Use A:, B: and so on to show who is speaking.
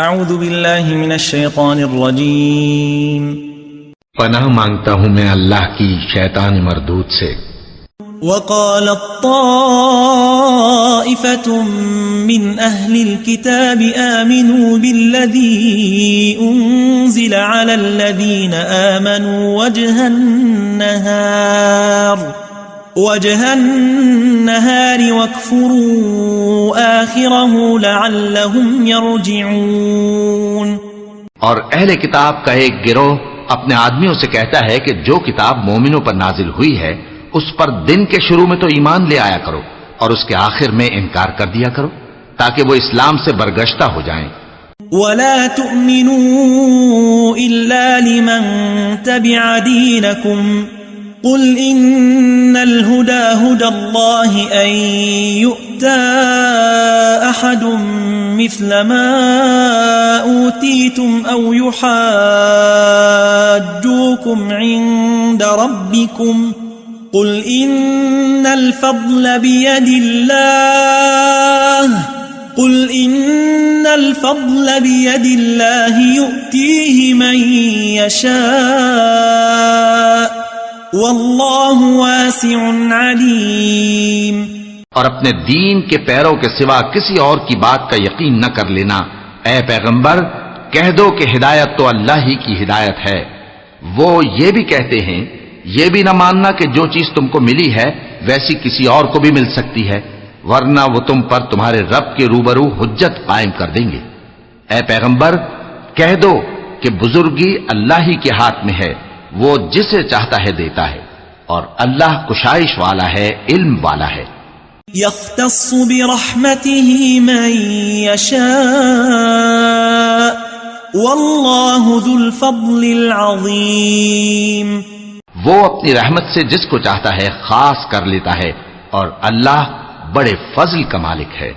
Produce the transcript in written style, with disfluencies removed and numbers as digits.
A: اعوذ باللہ من الشیطان الرجیم
B: پناہ مانگتا ہوں میں اللہ کی شیطان مردود سے۔
A: وقالت طائفة من أهل الكتاب آمنوا بالذي أنزل على الذين آمنوا وجه النهار واكفروا آخره لعلهم يرجعون۔
C: اور اہل کتاب کا ایک گروہ اپنے آدمیوں سے کہتا ہے کہ جو کتاب مومنوں پر نازل ہوئی ہے اس پر دن کے شروع میں تو ایمان لے آیا کرو اور اس کے آخر میں انکار کر دیا کرو تاکہ وہ اسلام سے برگشتہ ہو جائیں۔
A: ولا تؤمنوا إلا لمن تبع دينكم قل إن الهدى هدى الله أن يؤتى أحد مثل ما أوتيتم أو يحاجوكم عند ربكم قل إن الفضل بيد الله يؤتيه من يشاء والله واسع عليم۔
C: اور اپنے دین کے پیروں کے سوا کسی اور کی بات کا یقین نہ کر لینا۔ اے پیغمبر کہہ دو کہ ہدایت تو اللہ ہی کی ہدایت ہے۔ وہ یہ بھی کہتے ہیں یہ بھی نہ ماننا کہ جو چیز تم کو ملی ہے ویسی کسی اور کو بھی مل سکتی ہے، ورنہ وہ تم پر تمہارے رب کے روبرو حجت قائم کر دیں گے۔ اے پیغمبر کہہ دو کہ بزرگی اللہ ہی کے ہاتھ میں ہے، وہ جسے چاہتا ہے دیتا ہے، اور اللہ کشائش والا ہے، علم والا ہے۔
A: يختص برحمته من يشاء والله ذو الفضل العظيم۔
C: وہ اپنی رحمت سے جس کو چاہتا ہے خاص کر لیتا ہے، اور اللہ بڑے فضل کا مالک ہے۔